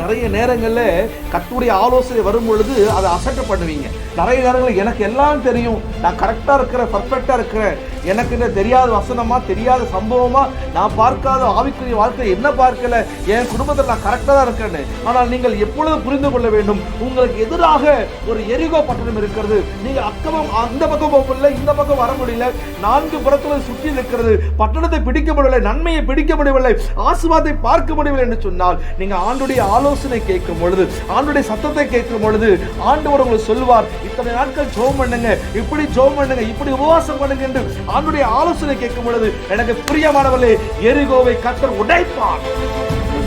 நிறைய நேரங்கள்ல கர்த்தருடைய ஆலோசனை வரும் பொழுது அதை அசட்டை பண்ணுவீங்க. நிறைய நேரங்களில் எனக்கு எல்லாம் தெரியும், நான் கரெக்டா இருக்கிறேன், பர்ஃபெக்டா இருக்கிறேன், எனக்கு என்ன தெரியாத வசனமா தெரியாத சம்பவமா நான் பார்க்காத ஆவிக்குரிய வாழ்க்கை என்ன பார்க்கல, என் குடும்பத்தில் நான் கரெக்டா தான் இருக்கேன்னு. ஆனால் நீங்கள் எப்பொழுது புரிந்து கொள்ள வேண்டும், உங்களுக்கு எதிராக ஒரு எரிகோ பட்டணம் இருக்கிறது. நீங்கள் அந்த பக்கம் போகல, இந்த பக்கம் வர முடியல, 4 புறத்தில் சுற்றி இருக்கிறது, பட்டணத்தை பிடிக்க முடியவில்லை, நன்மையை பிடிக்க முடியவில்லை, ஆசீர்வாதத்தை பார்க்க முடியவில்லை என்று சொன்னால், நீங்க ஆண்டுடைய ஆலோசனை கேட்கும் பொழுது, ஆண்டுடைய சத்தத்தை கேட்கும் பொழுது, ஆண்டவர் உங்களுக்கு சொல்வார், இத்தனை நாட்கள் ஜெபம் பண்ணுங்க, இப்படி ஜெபம் பண்ணுங்க, இப்படி உபவாசம் பண்ணுங்க என்று ஆண்டுடைய ஆலோசனை கேட்கும் பொழுது, எனக்கு பிரியமானவர்களே, எரிகோவை கர்த்தர் உடைப்பார்,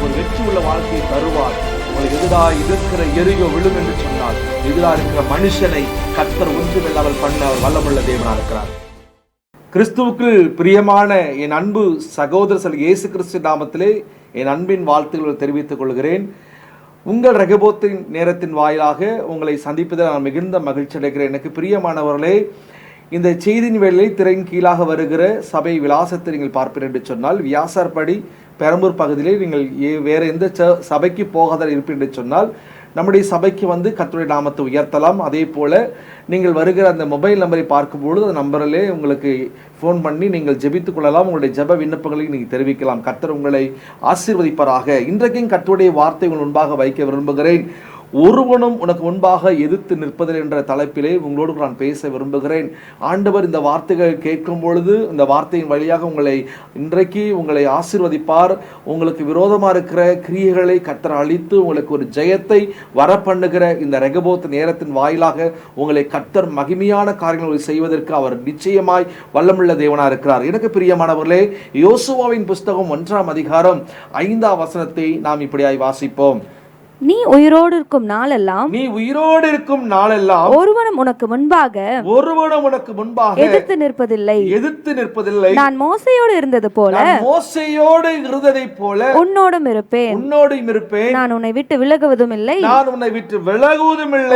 ஒரு வெற்றி உள்ள வாழ்க்கையை தருவார். உங்களுக்கு எதிராக இருக்கிற எரிகோ விழும் என்று சொன்னால், எதிராக இருக்கிற மனுஷனை கர்த்தர் ஒன்றுமில்லாமல் பண்ண அவர் வல்லமுள்ள தேவனாக இருக்கிறார். கிறிஸ்துவுக்கு பிரியமான என் அன்பு சகோதரர் இயேசு கிறிஸ்து நாமத்திலே என் அன்பின் வாழ்த்துக்களை தெரிவித்துக் கொள்கிறேன். உங்கள் ரெகபோத்தின் நேரத்தின் வாயிலாக உங்களை சந்திப்பதில் நான் மிகுந்த மகிழ்ச்சி அடைகிறேன். எனக்கு பிரியமானவர்களே, இந்த செய்தியின் வேளையில் திரையின் கீழாக வருகிற சபை விலாசத்தை நீங்கள் பார்ப்பீர்கள் என்று சொன்னால், வியாசார்படி பெரம்பூர் பகுதியிலே நீங்கள் வேறு எந்த சபைக்கு போகாத இருப்பீர்கள் என்று சொன்னால், நம்முடைய சபைக்கு வந்து கர்த்தருடைய நாமத்தை உயர்த்தலாம். அதே போல் நீங்கள் வருகிற அந்த மொபைல் நம்பரை பார்க்கும்பொழுது அந்த நம்பரிலே உங்களுக்கு ஃபோன் பண்ணி நீங்கள் ஜெபித்துக் கொள்ளலாம். உங்களுடைய ஜெப விண்ணப்பங்களை நீங்கள் தெரிவிக்கலாம். கர்த்தர் உங்களை ஆசீர்வதிப்பாராக. இன்றைக்கும் கர்த்தருடைய வார்த்தை உங்கள் முன்பாக வைக்க விரும்புகிறேன். ஒருவனும் உனக்கு முன்பாக எதிர்த்து நிற்பதில் என்ற தலைப்பிலே உங்களோடு நான் பேச விரும்புகிறேன். ஆண்டவர் இந்த வார்த்தைகள் கேட்கும் பொழுது இந்த வார்த்தையின் வழியாக இன்றைக்கு உங்களை ஆசீர்வதிப்பார். உங்களுக்கு விரோதமாக இருக்கிற கிரியைகளை கர்த்தர் அழித்து உங்களுக்கு ஒரு ஜெயத்தை வர பண்ணுகிற இந்த ரெகபோத் நேரத்தின் வாயிலாக உங்களை கர்த்தர் மகிமையான காரியங்களை செய்வதற்கு அவர் நிச்சயமாய் வல்லமுள்ள தேவனாக இருக்கிறார். எனக்கு பிரியமானவர்களே, யோசுவாவின் புஸ்தகம் 1ஆம் அதிகாரம் 5ஆம் வசனத்தை நாம் இப்படியாய் வாசிப்போம். நீ உயிரோடு இருக்கும் நாளெல்லாம் ஒருவனும் உனக்கு முன்பாக எதிர்த்து நிற்பதில்லை. நான் மோசையோடு இருந்ததை போல உன்னோடும் இருப்பேன். நான் உன்னை விட்டு விலகுவதும் இல்லை,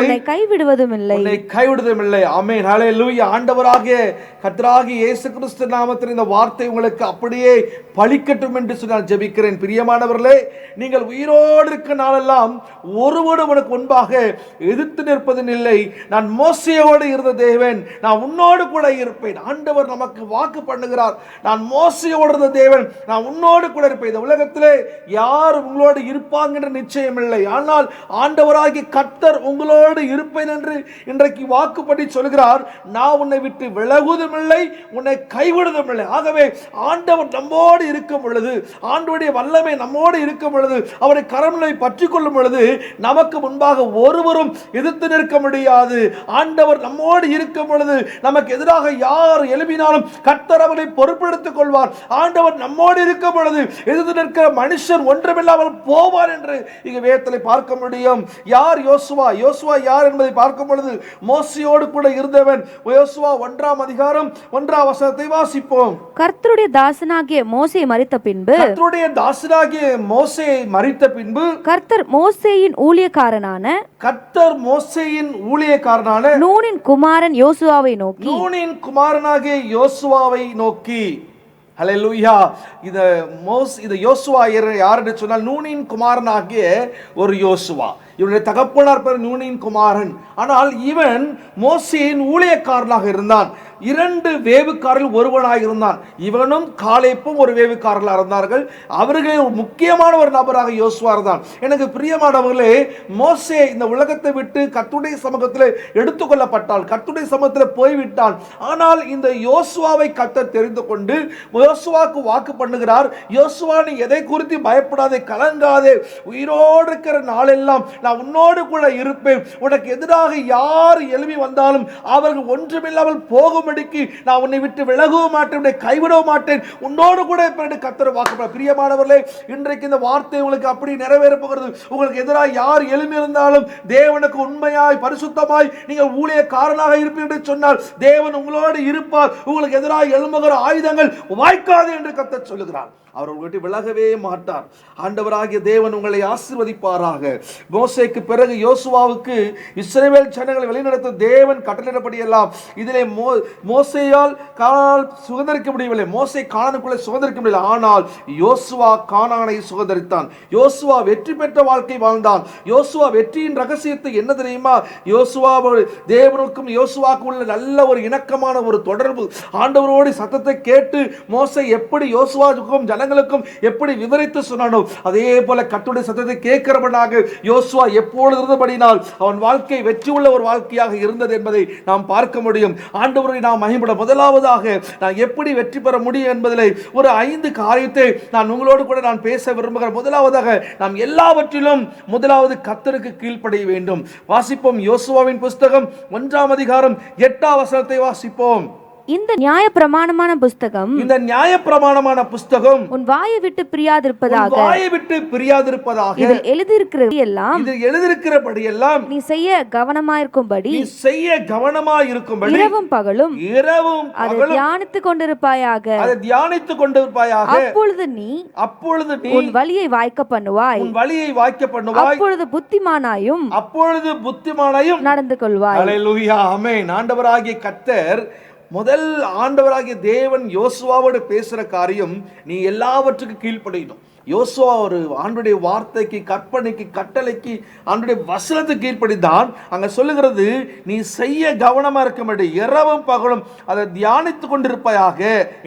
உன்னை கைவிடுவதும் இல்லை. ஆமென், ஹல்லேலூயா. ஆண்டவராகிய கர்த்தராகிய இயேசு கிறிஸ்து நாமத்தில் இந்த வார்த்தை உங்களுக்கு அப்படியே பலிக்கட்டும் என்று நான் ஜெபிக்கிறேன். பிரியமானவர்களே, நீங்கள் உயிரோடு இருக்க நாளெல்லாம் ஒருவனும் உனக்கு முன்பாக எதிர்த்து நிற்பதில்லை. நான் மோசையோடு இருந்த தேவன், நான் உன்னோடு கூட இருப்பேன். ஆண்டவர் நமக்கு வாக்கு பண்ணுகிறார், நான் மோசையோடு இருந்த தேவன், நான் உன்னோடு கூட இருப்பேன். இந்த உலகத்திலே யார் உங்களோடு இருப்பாங்க என்ற நிச்சயம் இல்லை. ஆனால் ஆண்டவராகிய கர்த்தர் உங்களோடு இருப்பேன் என்று இன்றைக்கு வாக்குப்படி சொல்கிறார். நான் உன்னை விட்டு விலகுவதும் இல்லை, உன்னை கைவிடுவதும் இல்லை. ஆகவே ஆண்டவர் நம்மோடு இருக்கும் பொழுது, ஆண்டவருடைய வல்லமை நம்மோடு இருக்கும் பொழுது, அவரை கரங்களை பற்றி கொள்ளும் பொழுது நமக்கு முன்பாக ஒருவரும் எதிர்த்து நிற்க முடியாது. ஆண்டவர் நம்மோடு இருக்கும் பொழுது நமக்கு எதிராக யார் எழுப்பினாலும் கர்த்தர் அவரை பொறுப்பெடுத்துக் கொள்வார். ஆண்டவர் நம்மோடு இருக்கும் பொழுது எதிர்த்து நிற்கிற மனுஷன் ஒன்றுமில்லாமல் போவார் என்று இங்கு வேதத்தில் பார்க்க முடியும். யார் யோசுவா? யோசுவா யார் என்பதை பார்க்கும் பொழுது மோசையோடு கூட இருந்தவன். யோசுவா 1ஆம் அதிகாரம் 1ஆம் வசனத்தை வாசிப்போம். கர்த்தருடைய தாசனாகிய மோசே மரித்த பின்பு கர்த்தர் மோசேயின் ஊழியக்காரனான நூனின் குமாரன் யோசுவாவை நோக்கி ஹல்லேலூயா. இது யோசுவா யார் என்று சொன்னால் நூனின் குமாரனாகிய ஒரு யோசுவா. இவனுடைய தகப்பனார் பேர் நூனின் குமாரன். ஆனால் இவன் மோசேயின் ஊழியக்காரனாக இருந்தான். 2 வேவுக்காரர்கள் ஒருவனாக இருந்தான். இவனும் காலேப்பும் ஒரு வேவுக்காரர்களாக இருந்தார்கள். அவர்களில் முக்கியமான ஒரு நபராக யோசுவா இருந்தான். எனக்கு பிரியமானவர்களே, மோசே இந்த உலகத்தை விட்டு கர்த்தருடைய சமூகத்தில் எடுத்துக்கொள்ளப்பட்டால், கர்த்தருடைய சமூகத்தில் போய்விட்டான். ஆனால் இந்த யோசுவாவை கர்த்தர் தெரிந்து கொண்டு யோசுவாக்கு வாக்கு பண்ணுகிறார். யோசுவா, நீ எதை குறித்து பயப்படாதே, கலங்காதே, உயிரோடு இருக்கிற நாளெல்லாம் நான் உன்னோடு கூட இருப்பேன். உனக்கு எதிராக யார் எழுப்பி வந்தாலும் அவர்கள் ஒன்றுமில்லாமல் போகும்படிக்கு நான் உன்னை விட்டு விலகவும் மாட்டேன், உன்னை கைவிடவும் மாட்டேன், உன்னோடு கூட கர்த்தர் வாக்கு. பிரியமானவர்களே, இன்றைக்கு இந்த வார்த்தை உங்களுக்கு அப்படி நிறைவேற போகிறது. உங்களுக்கு எதிராக யார் எழுப்பி இருந்தாலும் தேவனுக்கு உண்மையாய் பரிசுத்தமாய் நீங்கள் ஊழியக்காரனாக இருப்பீர்கள் என்று சொன்னால் தேவன் உங்களோடு இருப்பார். உங்களுக்கு எதிராக எழும்புகிற ஆயுதங்கள் வாய்க்காது என்று கர்த்தர் சொல்லுகிறார். அவர் உங்களை விட்டு விலகவே மாட்டார். ஆண்டவராகிய தேவன் உங்களை ஆசீர்வதிப்பாராக. மோசேக்கு பிறகு யோசுவாவுக்கு இஸ்ரவேல் ஜனங்களை வழிநடத்த தேவன் கட்டளையிடபடியெல்லாம் இதிலே மோசேயால் கானால் சுதந்திரிக்க முடியவில்லை. மோசே கானானுக்குள்ளே சுதந்திரிக்க முடியவில்லை. ஆனால் யோசுவா கானானை சுதந்திரித்தான். யோசுவா வெற்றி பெற்ற வாழ்க்கை வாழ்ந்தான். யோசுவா வெற்றியின் ரகசியத்தை என்ன தெரியுமா? யோசுவா தேவனுக்கும் யோசுவாவுக்கும் உள்ள நல்ல ஒரு இணக்கமான ஒரு தொடர்பு. ஆண்டவரோடு சத்தத்தை கேட்டு மோசே எப்படி யோசுவாவுக்கும் ஜனங்களுக்கும் எப்படி விவரித்து சொன்னானோ அதே போல கர்த்தருடைய சத்தத்தை கேட்கிறவனாக யோசுவா எப்பொழுது இருந்தபடினால் அவன் வாழ்க்கை வெற்றி உள்ள ஒரு வாழ்க்கையாக இருந்தது என்பதை நாம் பார்க்க முடியும். ஆண்டவரை நாம் மகிமைப்பட முதலாவதாக நான் எப்படி வெற்றி பெற முடியும் என்பதில் ஒரு 5 காரியத்தை நான் உங்களோடு கூட நான் பேச விரும்புகிறேன். முதலாவதாக நாம் எல்லாவற்றிலும் முதலாவது கர்த்தருக்கு கீழ்ப்படிய வேண்டும். வாசிப்போம் யோசுவாவின் புஸ்தகம் 1ஆம் அதிகாரம் 8ஆம் வசனத்தை வாசிப்போம். இந்த நியாயப்பிரமாணமான புஸ்தகம் உன் வாயை விட்டு பிரியாதிருப்பதாக இதில் எழுதியிருக்கிறபடியெல்லாம் நீ செய்ய கவனமாயிருக்கும்படி இரவும் பகலும் அதை தியானித்துக் கொண்டிருப்பாயாக. அப்பொழுது நீ உன் வழியை வாய்க்க பண்ணுவாய். அப்பொழுது புத்திமானாயும் நடந்து கொள்வாய். அல்லேலூயா, ஆமென். ஆண்டவராகிய கர்த்தர் முதல் ஆண்டவராகிய தேவன் யோசுவாவோடு பேசுற காரியம், நீ எல்லாவற்றுக்கும் கீழ்ப்படியணும். யோசுவா ஒரு ஆண்டுடைய வார்த்தைக்கு, கற்பனைக்கு, கட்டளைக்கு, ஆண்டுடைய வசனத்துக்கு கீழ்ப்படிதான். அங்க சொல்லுகிறது, நீ செய்ய கவனமா இருக்கும்படி இரவும் பகலும் அதை தியானித்துக் கொண்டிருப்பாயாக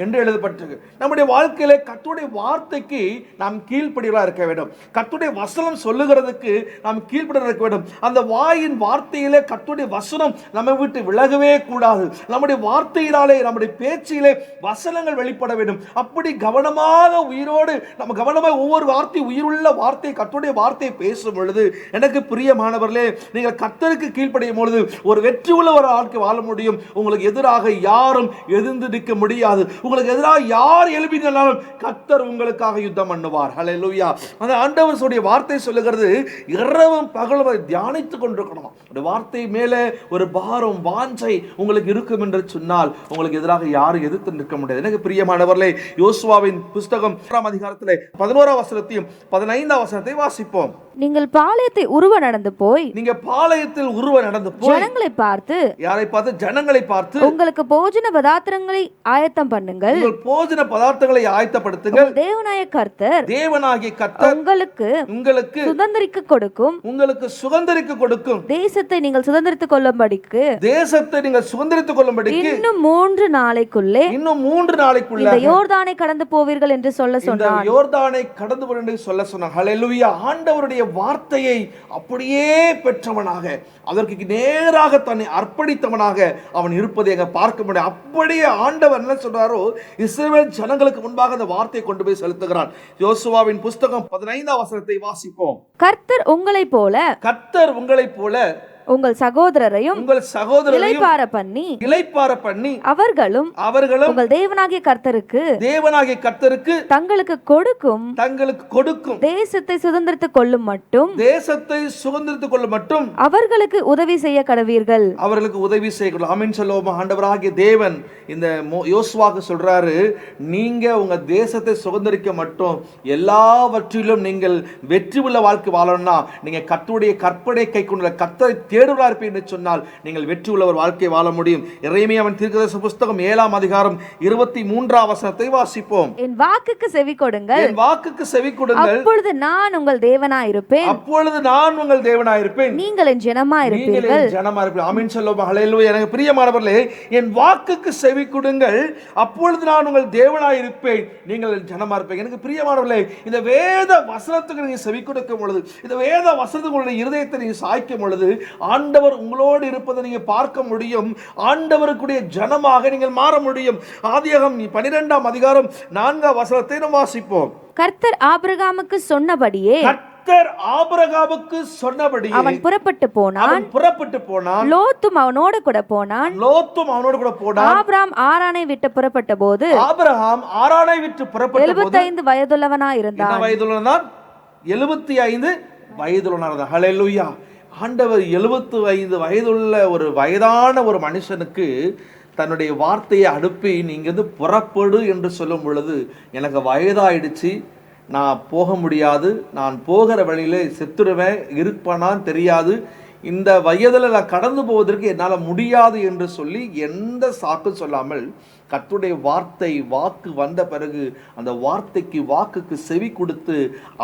என்று எழுதப்பட்டிருக்கு. நம்முடைய வாழ்க்கையில கர்த்தருடைய வார்த்தைக்கு நாம் கீழ்ப்படிவா இருக்க வேண்டும். கர்த்தருடைய வசனம் சொல்லுகிறதுக்கு நாம் கீழ்ப்படியா இருக்க வேண்டும். அந்த வாயின் வார்த்தையிலே கர்த்தருடைய வசனம் நம்ம விட்டு விலகவே கூடாது. நம்முடைய வார்த்தையினாலே, நம்முடைய பேச்சிலே வசனங்கள் வெளிப்பட வேண்டும். அப்படி கவனமாக உயிரோடு நம்ம கவனமாக ஒவ்வொரு வார்த்தை, உயிருள்ள வார்த்தை, கர்த்தருடைய வார்த்தையை பேசும் பொழுது, எனக்கு பிரியமானவர்களே, நீங்கள் கர்த்தருக்கு கீழ்ப்படியும் பொழுது ஒரு வெற்றி உள்ள ஒரு வாழ்க்கை வாழ முடியும். உங்களுக்கு எதிராக யாரும் எதிர்த்து நிற்க முடியாது. உங்களுக்கு எதிராக யார் எழுப்பினாலும் கர்த்தர் உங்களுக்காக யுத்தம் பண்ணுவார். ஹல்லேலூயா. அந்த ஆண்டவருடைய வார்த்தை சொல்லுகிறது, இரவும் பகலும் அதை தியானித்துக் கொண்டிருக்கணும். அந்த வார்த்தை மேலே ஒரு பாரம், வாஞ்சை உங்களுக்கு இருக்கும் என்று சொன்னால் உங்களுக்கு எதிராக யாரும் எதிர்த்து நிற்க முடியாது. எனக்கு பிரியமானவர்களே, யோசுவாவின் புஸ்தகம் 1ஆம் அதிகாரத்திலே 11ஆம் வசனத்தையும் 15ஆம் வசனத்தை வாசிப்போம். நீங்கள் பாளையத்தை உருவ நடந்து போய், ஜனங்களை பார்த்து, யாரை பார்த்து? ஜனங்களை பார்த்து, உங்களுக்கு போஜன பதார்த்தங்களை ஆயத்தம் பண்ணுங்கள், போஜன பதார்த்தங்களை ஆயத்தப்படுத்துங்கள். தேவனாகிய கர்த்தர் உங்களுக்கு சுதந்தரிக்க கொடுக்கும் தேசத்தை நீங்கள் சுதந்தரித்துக் கொள்ளும்படிக்கு இன்னும் 3 நாளைக்குள்ளே இந்த யோர்தானை கடந்து போவீர்கள் என்று சொல்ல சொன்னார். யோர்தானை கடந்து போவீர்கள் என்று சொல்ல சொன்னார். ஹல்லேலூயா. ஆண்டவருடைய வார்த்தையை அப்படியே பெற்றவனாக, அதற்கு நேராக தன்னை அர்ப்பணித்தவனாக அவன் இருப்பதை எங்க பார்க்க முடியும். அப்படியே ஆண்டவர் என்ன சொல்றாரோ, இஸ்ரவேல் ஜனங்களுக்கு முன்பாக அந்த வார்த்தையை கொண்டு போய் செலுத்துகிறான். யோசுவாவின் புஸ்தகம் 15ஆம் வசனத்தை வாசிப்போம். கர்த்தர் உங்களைப் போல உங்கள் சகோதரரையும் இளைப்பாற பண்ணி அவர்களும் உங்கள் தேவனாகிய கர்த்தருக்கு தங்களுக்கு கொடுக்கும் தேசத்தை சுதந்திரித்துக் கொள்ளும் மட்டும் அவர்களுக்கு உதவி செய்ய கடவீர்கள். அவர்களுக்கு உதவி செய்யணும். ஆமென் சொல்லுவோம். ஆண்டவராகிய தேவன் இந்த யோசுவாவுக்கு சொல்றாரு, நீங்க உங்க தேசத்தை சுதந்திரிக்க மட்டும், எல்லாவற்றிலும் நீங்கள் வெற்றி உள்ள வாழ்க்கை வாழணும்னா நீங்க கர்த்தருடைய கற்பனை கைக்கொண்டுள்ள கர்த்தரை தேடுவதா இருப்பீர்கள் என்று சொன்னால் நீங்கள் வெற்றி உள்ள ஒரு வாழ்க்கை வாழ முடியும். எரேமியாவின் தீர்க்கதரிசன புஸ்தகம் 7ஆம் அதிகாரம் 23ஆம் வசனத்தை வாசிப்போம். என் வாக்குக்கு செவி கொடுங்கள், அப்பொழுது நான் உங்கள் தேவனாய் இருப்பேன், நீங்கள் என் ஜனமாய் இருப்பீர்கள். ஆமென் சொல்லுவோம். ஹல்லேலூயா. எனக்கு பிரியமானவர்களே, என் வாக்குக்கு செவி கொடுங்கள், அப்பொழுது நான் உங்கள் தேவனாய் இருப்பேன், நீங்கள் என் ஜனமா இருப்பீங்க. எனக்கு பிரியமானவர்களே, இந்த வேத வசனத்துக்கு நீங்க செவி கொடுக்கும் பொழுது, இந்த வேத வசனத்துக்கு உங்களுடைய இருதயத்தை நீங்க சாய்க்கும் பொழுது ஆண்டவர் உங்களோடு இருப்பதை நீங்க பார்க்க முடியும். ஆண்டவருக்குடைய ஜனமாக நீங்கள் மாற முடியும். ஆதியாகமம் 12ஆம் அதிகாரம் 4ஆம் வசனத்தை நாம் வாசிப்போம். கர்த்தர் ஆபிரகாமுக்கு சொன்னபடியே அவன் புறப்பட்டு போனான். லோத்தும் அவனோடு கூட போனான். ஆபிரகாம் ஆரானை விட்டு புறப்பட்ட போது 75 வயதுள்ளவனாய் இருந்தான். 75 வயதுள்ளவனாக. ஹல்லேலூயா. ஆண்டவர் 75 வயதுள்ள ஒரு வயதான ஒரு மனுஷனுக்கு தன்னுடைய வார்த்தையை அனுப்பி நீங்க புறப்படு என்று சொல்லும் பொழுது எனக்கு வயதாயிடுச்சு, நான் போக முடியாது, நான் போகிற வழியில செத்துடுவேன், இருப்பேனான்னு தெரியாது, இந்த வயதில் நான் கடந்து போவதற்கு என்னால் முடியாது என்று சொல்லி எந்த சாக்கு சொல்லாமல் கர்த்தருடைய வாக்கு வந்த பிறகு அந்த வார்த்தைக்கு வாக்குக்கு செவி கொடுத்து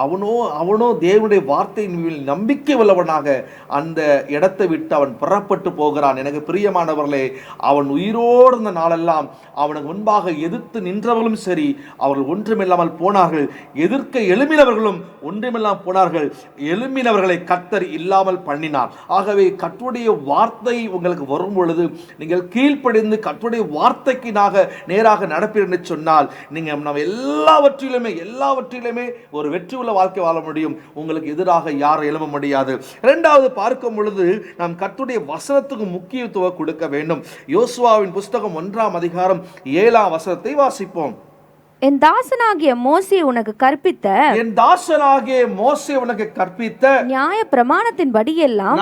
அவனோ தேவனுடைய வார்த்தையின் மேல் நம்பிக்கை உள்ளவனாக அந்த இடத்தை விட்டு அவன் புறப்பட்டு போகிறான். எனக்கு பிரியமானவர்களே, அவன் உயிரோடு இருந்த நாளெல்லாம் அவனுக்கு முன்பாக எதிர்த்து நின்றவர்களும் சரி, அவர்கள் ஒன்றுமில்லாமல் போனார்கள். எதிர்க்க எழும்பினவர்களும் ஒன்றுமில்லாமல் போனார்கள். எழும்பினவர்களை கர்த்தர் இல்லாமல் பண்ணினார். ஆகவே கர்த்தருடைய வார்த்தை உங்களுக்கு வரும் பொழுது நீங்கள் கீழ்ப்படிந்து கர்த்தருடைய வார்த்தைக்கு நேராக நடப்பீர் என்று சொன்னால் நீங்க நம்ம எல்லாவற்றிலுமே ஒரு வெற்றி உள்ள வாழ்க்கை வாழ முடியும். உங்களுக்கு எதிராக யாரும் எழும்ப முடியாது. இரண்டாவது பார்க்கும் பொழுது நாம் கர்த்தருடைய வசனத்துக்கு முக்கியத்துவம் கொடுக்க வேண்டும். யோசுவாவின் புஸ்தகம் 1ஆம் அதிகாரம் 7ஆம் வசனத்தை வாசிப்போம். என் தாசனாகிய மோசே உனக்கு கற்பித்த நியாய பிரமாணத்தின் படியெல்லாம்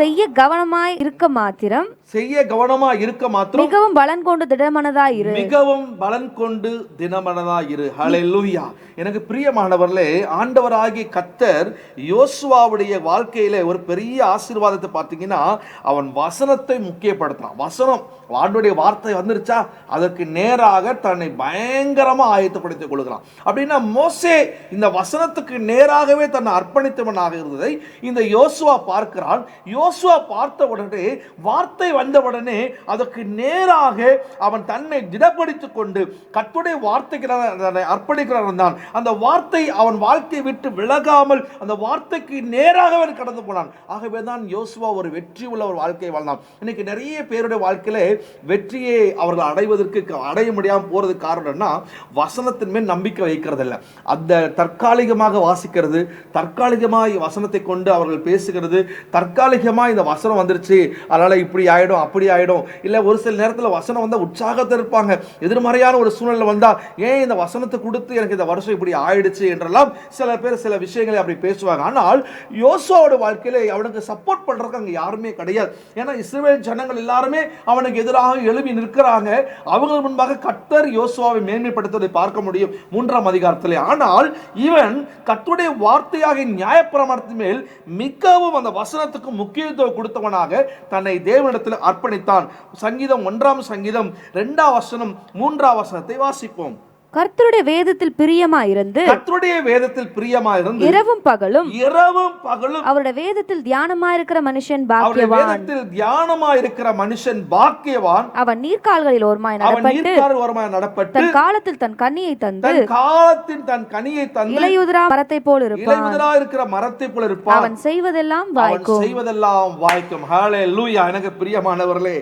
செய்ய கவனமாய் இருக்க மாத்திரம் மிகவும் பலன் கொண்டு திடமனதாய் இரு. ஹல்லேலூயா. எனக்கு பிரியமானவர்களே, ஆண்டவராகிய கர்த்தர் யோசுவாவுடைய வாழ்க்கையில ஒரு பெரிய ஆசீர்வாதத்தை பார்த்தீங்கன்னா, அவன் வசனத்தை முக்கியப்படுத்தான். வசனம் ஆண்டவருடைய வார்த்தை வந்துருச்சா அதற்கு நேராக தன்னை பயங்கரமா ஆயத்தப்படுத்திக் கொள்கிறான். அப்படின்னா மோசே இந்த வசனத்துக்கு நேராகவே தன்னை அர்ப்பணித்தவனாக இருந்ததை இந்த யோசுவா பார்க்கிறான். யோசுவா பார்த்த உடனே, வார்த்தை வந்தவுடனே அதற்கு நேராக அவன் தன்னை திடப்படுத்திக் கொண்டு கர்த்தருடைய வார்த்தைக்கு அர்ப்பணிக்கிறான். அந்த வார்த்தை அவன் வாழ்க்கையை விட்டு விலகாமல் அந்த வார்த்தைக்கு நேராக அவன் கடந்து போனான். ஆகவே தான் யோசுவா ஒரு வெற்றி உள்ள ஒரு வாழ்க்கையை வாழ்ந்தான். இன்னைக்கு நிறைய பேருடைய வாழ்க்கையில வெற்றியை அவர்கள் அடைய முடியாமல் போறதுக்கு காரணம்னா வசனத்தின் மேல் நம்பிக்கை வைக்கிறது இல்லை. அந்த தற்காலிகமாக வாசிக்கிறது, தற்காலிகமாக வசனத்தை கொண்டு அவர்கள் பேசுகிறது, தற்காலிகமாக இந்த வசனம் வந்துருச்சு அதனால இப்படி ஆயிடும் அப்படி ஆயிடும், இல்ல ஒரு சில நேரத்தில் வசனம் வந்தா உற்சாகத்தை இருப்பாங்க, எதிர்மறையான ஒரு சூழ்நிலை வந்தா ஏன் இந்த வசனத்தை கொடுத்து எனக்கு இந்த வருஷம் இப்படி ஆயிடுச்சு என்றெல்லாம் சில பேர் சில விஷயங்களை அப்படி பேசுவாங்க. ஆனால் யோசுவாவோட வாழ்க்கையில அவனுக்கு சப்போர்ட் பண்றதுக்கு அங்க யாருமே கிடையாது. ஏன்னா இஸ்ரவேல் ஜனங்கள் எல்லாருமே அவனுக்கு எதிராக எழுப்பி நிற்கிறாங்க. அவர்கள் முன்பாக கர்த்தர் யோசுவாவை மேன்மைப்படுத்துவதை பார்க்க முடியும் 3ஆம் அதிகாரத்திலே. ஆனால் இவன் கர்த்தருடைய வார்த்தையாக நியாயப்பிரமாணத்தின் மேல் மிகவும் அந்த வசனத்துக்கு முக்கியத்துவம் கொடுத்தவனாக தன்னை தேவனிடத்தில் அர்ப்பணித்தான். சங்கீதம் 1ஆம் சங்கீதம் 2ஆம் வசனம் 3ஆம் வசனத்தை வாசிப்போம். கர்த்தருடைய வேதத்தில் பிரியமாயிருந்து இரவும் பகலும் அவருடைய வேதத்தில் தியானமாயிருக்கிற மனுஷன் பாக்கியவான். அவன் நீர்க்கால்களில் ஓரமாய் நடப்பட்டு தன் காலத்தில் தன் கனியை தந்து இலையுதிரா மரத்தை போல் இருப்பான். அவன் செய்வதெல்லாம் வாய்க்கும். ஹல்லேலூயா. எனக்கு பிரியமானவர்களே,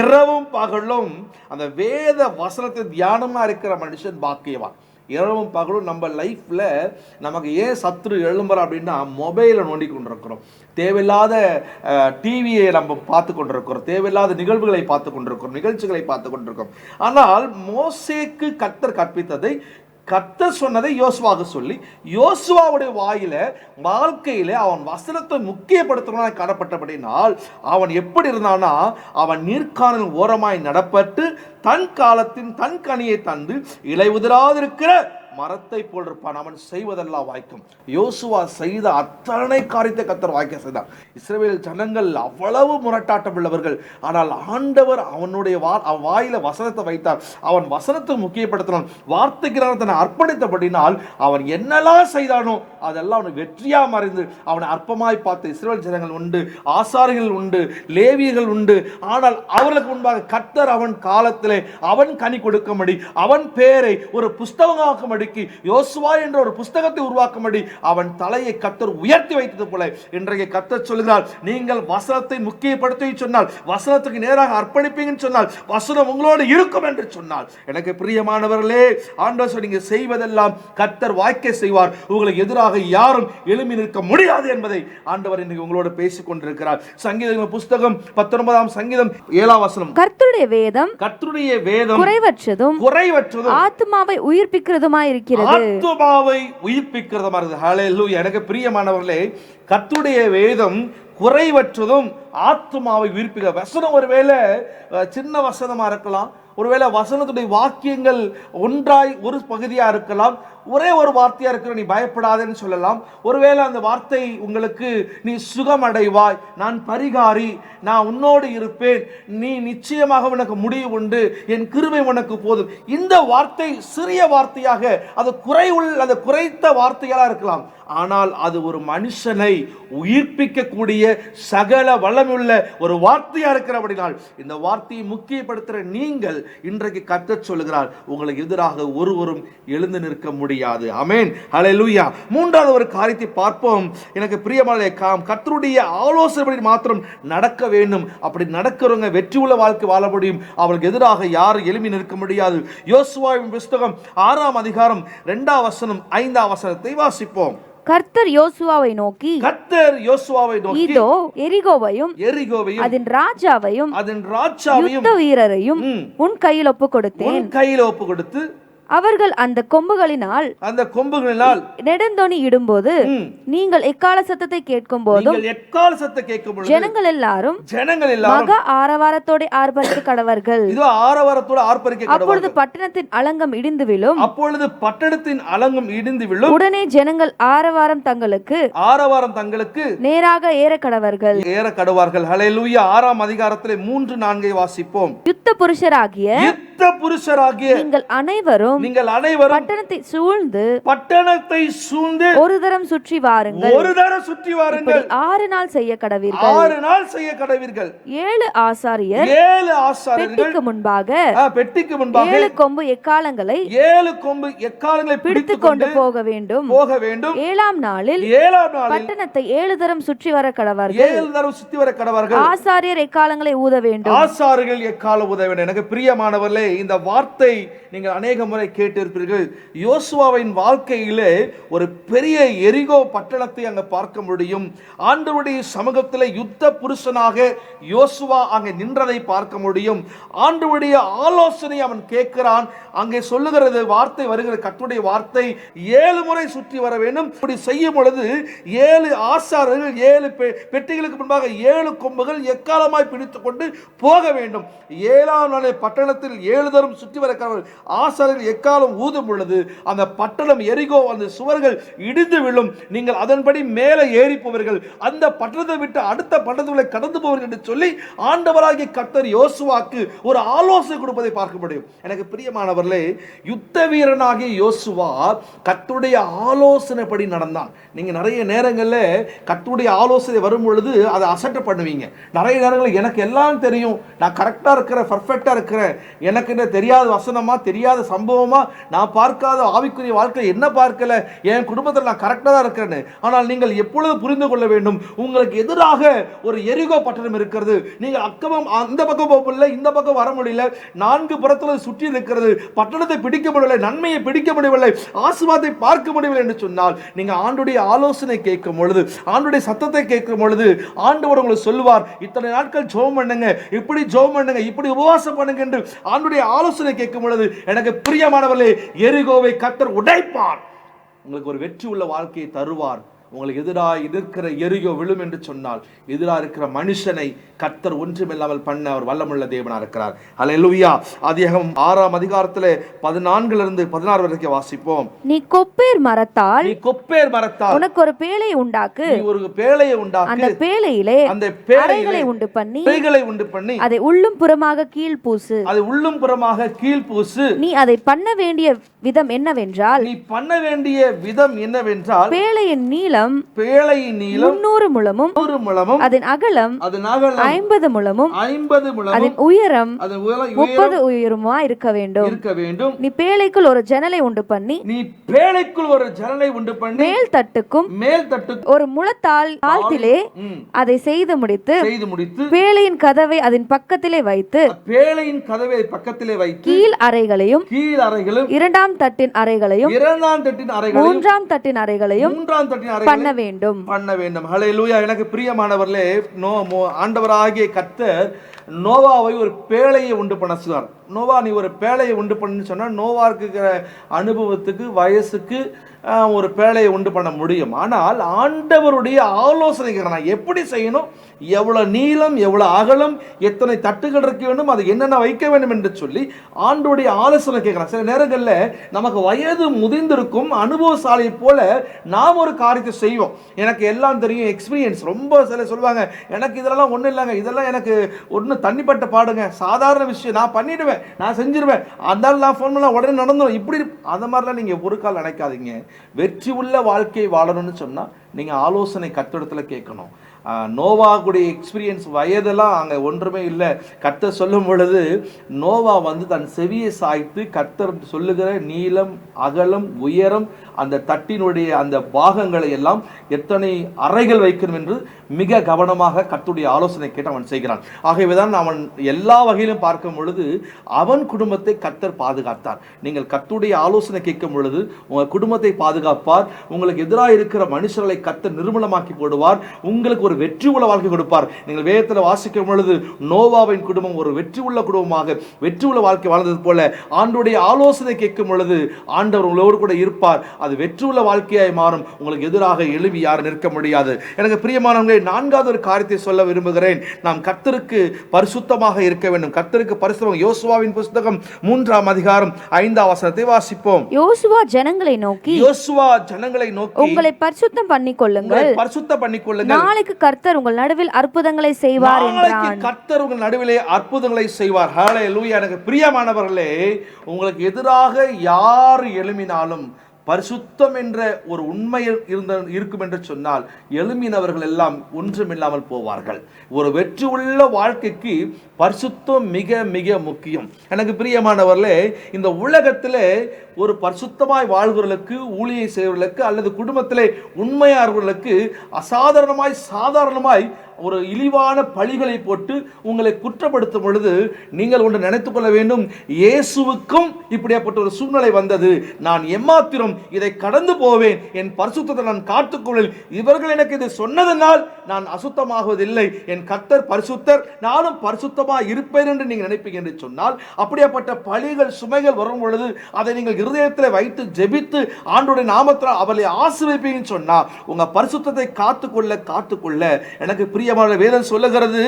இரவும் பகலும் அந்த வேத வசனத்தை தியானமா இருக்கிற மனுஷன் பாக்கியவான். இரவும் பகலும் நம்ம லைஃப்ல நமக்கு ஏன் சத்துரு எழும்புற அப்படின்னா, மொபைலை நோண்டி கொண்டிருக்கிறோம், தேவையில்லாத டிவியை நம்ம பார்த்து கொண்டிருக்கிறோம், தேவையில்லாத நிகழ்வுகளை பார்த்து கொண்டிருக்கிறோம், நிகழ்ச்சிகளை பார்த்து கொண்டிருக்கிறோம். ஆனால் மோசேக்கு கர்த்தர் கற்பித்ததை கர்த்தர் சொன்னதை யோசுவாவுக்கு சொல்லி யோசுவாவுடைய வாழ்க்கையில அவன் வசனத்தை முக்கியப்படுத்தணும் காணப்பட்டபடினால் அவன் எப்படி இருந்தானா, அவன் நீர்க்காலில் ஓரமாய் நடப்பட்டு தன் காலத்தின் தன் கனியை தந்து இலை உதிராதிருக்கிற மரத்தை போல் இருப்பான். அவன் செய்வதெல்லாம் வாய்க்கும். யோசுவா செய்த அத்தனை காரியத்தை கர்த்தர் வாய்க்க செய்தார். இஸ்ரவேல் ஜனங்கள் அவ்வளவு முரட்டாட்டம் உள்ளவர்கள். ஆனால் ஆண்டவர் அவனுடைய வாயில வசனத்தை வைத்தார். அவன் வசனத்தை முக்கியப்படுத்தினான். வார்த்தைக்கு தன்னை அர்ப்பணித்தபடினால் அவன் என்னெல்லாம் செய்தானோ அதெல்லாம் அவனுக்கு வெற்றியா மறைந்து அவனை அற்பமாய் பார்த்து இஸ்ரவேல் ஜனங்கள் உண்டு, ஆசாரிகள் உண்டு, லேவியர்கள் உண்டு. ஆனால் அவர்களுக்கு முன்பாக கர்த்தர் அவன் காலத்திலே அவன் கனி கொடுக்கும்படி, அவன் பேரை ஒரு புஸ்தகமாக்கும்படி, யோசுவா என்ற ஒரு புஸ்தகத்தை உருவாக்கும்படி அவன் தலையை கர்த்தர் உயர்த்தி வைத்தது போல இன்றைக்கு கர்த்தர் சொல்கிறார், நீங்கள் வசனத்தை முக்கியப்படுத்தி சொன்னால், வசனத்துக்கு நேராக அர்ப்பணிப்பீங்கன்னு சொன்னால், வசனம் உங்களோடு இருக்கும் என்று சொன்னால், எனக்கு பிரியமானவர்களே, ஆண்டவர் நீங்க செய்வதெல்லாம் கர்த்தர் வாய்க்க செய்வார். உங்களுக்கு எதிராக யாரும் எழும்பி நிற்க முடியாது என்பதை ஆண்டவர் இன்னைக்கு உங்களோடு பேசிக் கொண்டிருக்கிறார். சங்கீத புஸ்தகம் 19ஆம் சங்கீதம் 7ஆம் வசனம். கர்த்தருடைய வேதம் குறைவற்றதும் ஆத்துமாவை உயிர்ப்பிக்கிறதுமாய் இருக்கிறது. ஆத்துமாவை உயிர்ப்பிக்கிறதுமா இருக்குது. ஹல்லேலூயா. எனக்கு பிரியமானவர்களே, கர்த்தருடைய வேதம் குறைவற்றதும் ஆத்மாவை உயிர்ப்பிக்க. வசனம் ஒருவேளை சின்ன வசனமா இருக்கலாம், ஒருவேளை வசனத்துடைய வாக்கியங்கள் ஒன்றாய் ஒரு பகுதியா இருக்கலாம், ஒரே ஒரு வார்த்தையா இருக்கிற நீ பயப்படாதேன்னு சொல்லலாம். ஒருவேளை அந்த வார்த்தை உங்களுக்கு நீ சுகமடைவாய், நான் பரிகாரி, நான் உன்னோடு இருப்பேன், நீ நிச்சயமாக உனக்கு முடிவு உண்டு, என் கிருபை உனக்கு போதும். இந்த வார்த்தை சிறிய வார்த்தையாக, அது குறைத்த வார்த்தைகளா இருக்கலாம், ஆனால் அது ஒரு மனுஷனை உயிர்ப்பிக்கக்கூடிய சகல வல்லமையுள்ள ஒரு வார்த்தையா இருக்கிறபடினால் இந்த வார்த்தையை முக்கியப்படுத்துகிற நீங்கள் இன்றைக்கு கர்த்தர் சொல்லுகிறார், உங்களுக்கு எதிராக ஒருவரும் எழுந்து நிற்க முடியாது. ஆமென், ஹல்லேலூயா. மூன்றாவது ஒரு காரியத்தை பார்ப்போம். எனக்கு பிரியமான கர்த்தருடைய ஆலோசனைப்படி மாத்திரம் நடக்க வேண்டும். அப்படி நடக்கிறவங்க வெற்றி உள்ள வாழ்க்கை வாழ முடியும். அவளுக்கு எதிராக யாரும் எழுப்பி நிற்க முடியாது. யோசுவாவின் புஸ்தகம் 6ஆம் அதிகாரம் 2ஆம் வசனம் 5ஆம் வசனத்தை வாசிப்போம். கர்த்தர் யோசுவாவை நோக்கி, இதோ எரிகோவையும் அதன் ராஜாவையும் யுத்த வீரரையும் உன் கையில் ஒப்பு கொடுத்து அவர்கள் அந்த கொம்புகளினால் நெடுந்தொனி இடும்போது நீங்கள் எக்கால சத்தத்தை கேட்கும் போதும் ஜனங்கள் எல்லாரும் மகா ஆரவாரத்தோட ஆர்ப்பரிக்க கடவர்கள். அப்பொழுது பட்டணத்தின் அலங்கம் இடிந்து விழும். உடனே ஜனங்கள் ஆரவாரம் தங்களுக்கு நேராக ஏற கடவர்கள். ஹல்லேலூயா. 6ஆம் அதிகாரத்திலே 3-4 வாசிப்போம். யுத்த புருஷராகிய நீங்கள் அனைவரும் பட்டணத்தை சூழ்ந்து ஒரு தரம் சுற்றி வாருங்கள். 6 நாள் செய்ய கடவீர்கள். 7 ஆசாரியர் பெட்டிக்கு முன்பாக 7 கொம்பு எக்காலங்களை பிடித்துக் கொண்டு போக வேண்டும். 7ஆம் நாளில் பட்டணத்தை 7 தரம் சுற்றி வர கடவார்கள். ஆசாரியர் எக்காலங்களை ஊத வேண்டும். எனக்கு பிரியமானவர்களே, இந்த வார்த்தை நீங்கள் அநேக முறை கேட்டிருப்பீர்கள். யோசுவாவின் வாழ்க்கையிலே ஒரு பெரிய எரிகோ பட்டணத்தை அங்க பார்க்க முடியும். ஆண்டவருடைய சமூகத்திலே யுத்த புருஷனாக யோசுவா அங்கே நின்றதை பார்க்க முடியும். ஆண்டவருடைய ஆலோசனை அவன் கேட்கிறான். அங்கே சொல்லுகிறது வார்த்தை வருகிற கர்த்தருடைய வார்த்தை, 7 முறை சுற்றி வர வேண்டும். இப்படி செய்யும் பொழுது 7 ஆசாரியர்கள் 7 பெட்டிகளுக்கு முன்பாக 7 கொம்புகள் எக்காலமாய் பிடித்துக் கொண்டு போக வேண்டும். 7ஆம் நாளில் பட்டணத்தில் 7 தரம் சுற்றி வர ஆசாரியர்கள் எக்காலம் ஊதும் பொழுது அந்த பட்டணம் எரிகோ, அந்த சுவர்கள் இடிந்து விழும். நீங்கள் அதன்படி மேலே ஏறி போவீர்கள், அந்த பட்டணத்தை விட்டு அடுத்த பட்டணங்களை கடந்து போவீர்கள் என்று சொல்லி ஆண்டவராகிய கர்த்தர் யோசுவாக்கு ஒரு ஆலோசனை கொடுப்பதை பார்க்க முடியும். எனக்கு பிரியமானவர்களே, யுத்த வீரனாகிய யோசுவா கர்த்தருடைய ஆலோசனைப்படி நடந்தான். நீங்க நிறைய நேரங்களில் கர்த்தருடைய ஆலோசனை வரும் பொழுது அதை அசட்டை பண்ணுவீங்க. நிறைய நேரங்களில் எனக்கு எல்லாம் தெரியும், நான் கரெக்டா இருக்கிறேன், பர்ஃபெக்டா இருக்கிறேன், எனக்கு என்ன தெரியாத வசனமா தெரியாத சம்பவமா, நான் பார்க்காத ஆவிக்குரிய வாழ்க்கை என்ன பார்க்கல, என் குடும்பத்தில் நான் கரெக்டா தான் இருக்கிறேன்னு. ஆனால் நீங்கள் எப்பொழுது புரிந்து கொள்ள வேண்டும், உங்களுக்கு எதிராக ஒரு எரிகோ பட்டணம் இருக்கிறது. நீங்கள் அக்கமும் அந்த பக்கம் போக முடியல, இந்த பக்கம் வர முடியல, 4 புறத்தில் சுற்றி இருக்கிறது. பட்டணத்தை பிடிக்க முடியவில்லை, நன்மையை பிடிக்க முடியவில்லை, ஆசீர்வாதத்தை பார்க்க முடியவில்லை என்று சொன்னால், நீங்க ஆண்டுடைய ஆலோசனை கேட்கும் பொழுது, ஆண்டுடைய சத்தத்தை கேட்கும் பொழுது, ஆண்டவர் உங்களுக்கு சொல்லுவார், இத்தனை நாட்கள் ஜெபம் பண்ணுங்க, இப்படி ஜெபம் பண்ணுங்க, இப்படி உபவாசம் பண்ணுங்க என்று ஆண்டுடைய ஆலோசனை கேட்கும் பொழுது, எனக்கு பிரியமானவர்களே, எரிகோவை கர்த்தர் உடைப்பார், உங்களுக்கு ஒரு வெற்றி உள்ள வாழ்க்கையை தருவார். உங்களுக்கு எதிராக இருக்கிற எரிகோ விழும் என்று சொன்னால், எதிராக இருக்கிற மனுஷனை கர்த்தர் ஒன்றுமில்லாமல் பண்ண அவர் வல்லமுள்ள தேவனா இருக்கிறார். ஹல்லேலூயா. ஆதியாகமம் 6ஆம் அதிகாரத்திலே 14 16 வரைக்கும் வாசிப்போம். நீ கொப்பேர் மரத்தால் உனக்கு ஒரு பேழையை உண்டாக்கு. ஒரு பேழையை உண்டாக்கு. அந்த பேழையிலே அறைகளை உண்டு பண்ணி அதை உள்ளும் புறமாக கீழ் பூசு. நீ அதை பண்ண வேண்டிய விதம் என்னவென்றால், பேழையின் நீளம் 300 முழமும் அதன் அகலம் 50 முழமும் அதன் உயரம் 30 உயரமா இருக்க வேண்டும். நீ பேழைக்குள் ஒரு ஜன்னலை உண்டு பண்ணி மேல் தட்டுக்கும் ஒரு முழத்தாழ்த்திலே அதை செய்து முடித்து பேழையின் கதவை அதன் பக்கத்திலே வைத்து கீழ் அறைகளையும் 2ஆம் தட்டின் அறைகளையும் 3ஆம் தட்டின் அறைகளையும் பண்ண வேண்டும். ஹல்லேலூயா. எனக்கு பிரியமானவர்களே, ஆண்டவராகிய கர்த்தர் நோவாவை ஒரு பேழையை உண்டு பண்ண சொன்னார். நோவா, நீ ஒரு பேழையை உண்டு பண்ணு சொன்னா நோவாவுக்கு இருக்கிற அனுபவத்துக்கு வயசுக்கு ஒரு பேழையை உண்டு பண்ண முடியும். ஆனால் ஆண்டவருடைய ஆலோசனை நான் எப்படி செய்யணும், எவ்வளவு நீளம், எவ்வளவு அகலம், எத்தனை தட்டுகள் இருக்க வேண்டும், அது என்னென்ன வைக்க வேண்டும் என்று சொல்லி ஆண்டவருடைய ஆலோசனை கேட்கலாம். சில நேரங்களில் நமக்கு வயது முதிர்ந்திருக்கும் அனுபவசாலி போல நாம் ஒரு காரியத்தை செய்வோம். எனக்கு எல்லாம் தெரியும், எக்ஸ்பீரியன்ஸ் ரொம்ப. சில சொல்லுவாங்க, எனக்கு இதெல்லாம் ஒன்றும் இல்லைங்க, இதெல்லாம் எனக்கு ஒன்று தண்ணிப்பட்ட பாடுங்க, சாதாரண விஷயம், நான் பண்ணிடுவேன், நான் செஞ்சிருவேன், அதனால நான் ஃபோன் பண்ண உடனே நடந்துடும். இப்படி அந்த மாதிரிலாம் நீங்கள் ஒரு கால் நினைக்காதீங்க. வெற்றி உள்ள வாழ்க்கை வாழணும்னு சொன்னால் நீங்கள் ஆலோசனை கர்த்தரிடத்தில் கேட்கணும். நோவாவுடைய எக்ஸ்பீரியன்ஸ் வயதெல்லாம் அங்கே ஒன்றுமே இல்லை. கர்த்தர் சொல்லும் பொழுது நோவா தன் செவியை சாய்த்து கர்த்தர் சொல்லுகிற நீளம், அகலம், உயரம், அந்த தட்டினுடைய அந்த பாகங்களை எல்லாம் எத்தனை அறைகள் வைக்கணும் என்று மிக கவனமாக கர்த்தருடைய ஆலோசனை கேட்டு அவன் செய்கிறான். ஆகவேதான் அவன் எல்லா வகையிலும் பார்க்கும் பொழுது அவன் குடும்பத்தை கர்த்தர் பாதுகாத்தார். நீங்கள் கர்த்தருடைய ஆலோசனை கேட்கும் பொழுது உங்கள் குடும்பத்தை பாதுகாப்பார். உங்களுக்கு எதிராக இருக்கிற மனுஷர்களை கர்த்தர் நிர்மூலமாக்கி போடுவார். உங்களுக்கு ஒரு வெற்றி உள்ள வாழ்க்கை கொடுப்பார். நீங்கள் வேதத்தில் வாசிக்கும் பொழுது நோவாவின் குடும்பம் ஒரு வெற்றி உள்ள குடும்பமாக வெற்றி உள்ள வாழ்க்கை வாழ்ந்தது போல ஆண்டவருடைய ஆலோசனை கேட்கும் பொழுது ஆண்டவர் உங்களோடு கூட இருப்பார். அது வெற்றி உள்ள வாழ்க்கையாய் மாறும். உங்களுக்கு எதிராக எழுப்பி யாரும் நிற்க முடியாது. எனக்கு பிரியமானவர்களே, நான்காவது ஒரு காரியத்தை சொல்ல விரும்புகிறேன். நாம் கர்த்தருக்கு பரிசுத்தமாக இருக்க வேண்டும். கர்த்தருக்கு பரிசுத்தமாக. யோசுவாவின் புத்தகம் 3ஆம் அதிகாரம் 5ஆம் வசனத்தை வாசிப்போம். யோசுவா ஜனங்களை நோக்கி உங்களை பரிசுத்தம் பண்ணிக்கொள்ளுங்கள், பரிசுத்தம் பண்ணிக்கொள்ளுங்கள், நாளைக்கு கர்த்தர் உங்கள் நடுவில் அற்புதங்களை செய்வார் என்றான். கர்த்தர் உங்கள் நடுவிலே அற்புதங்களை செய்வார். ஹல்லேலூயா. எனக்கு பிரியமானவர்களே, உங்களுக்கு எதிராக யார் எழும்பினாலும் பரிசுத்தம் என்ற ஒரு உண்மை இருக்கும் என்று சொன்னால் எழும்பினவர்கள் எல்லாம் ஒன்றுமில்லாமல் போவார்கள். ஒரு வெற்றி உள்ள வாழ்க்கைக்கு பரிசுத்தம் மிக மிக முக்கியம். எனக்கு பிரியமானவர்களே, இந்த உலகத்திலே ஒரு பரிசுத்தமாய் வாழ்கிறவர்களுக்கு, ஊழியை செய்வர்களுக்கு அல்லது குடும்பத்திலே உண்மையாளர்களுக்கு சாதாரணமாய் ஒரு இழிவான பழிகளை போட்டு உங்களை குற்றப்படுத்தும் பொழுது நீங்கள் ஒன்று நினைத்துக் கொள்ள வேண்டும், இயேசுவுக்கும் இப்படியாப்பட்ட ஒரு சூழ்நிலை வந்தது, நான் எம்மாத்திரம் இதை கடந்து போவேன், என் பரிசுத்தத்தை நான் காத்துக்கொள்ள, இவர்கள் எனக்கு இதை சொன்னதனால் நான் அசுத்தமாகுவதில்லை, என் கர்த்தர் பரிசுத்தர், நானும் பரிசுத்தமாக இருப்பேன் என்று நீங்கள் நினைப்பீங்க என்று சொன்னால், அப்படியாப்பட்ட பழிகள் சுமைகள் வரும் பொழுது அதை நீங்கள் இருதயத்தில் வைத்து ஜெபித்து ஆண்டவருடைய நாமத்தில் அவளை ஆசீர்வதிப்பீங்கன்னு சொன்னா உங்க பரிசுத்தத்தை காத்துக்கொள்ள எனக்கு பிரியமான வேதம் சொல்லுகிறது.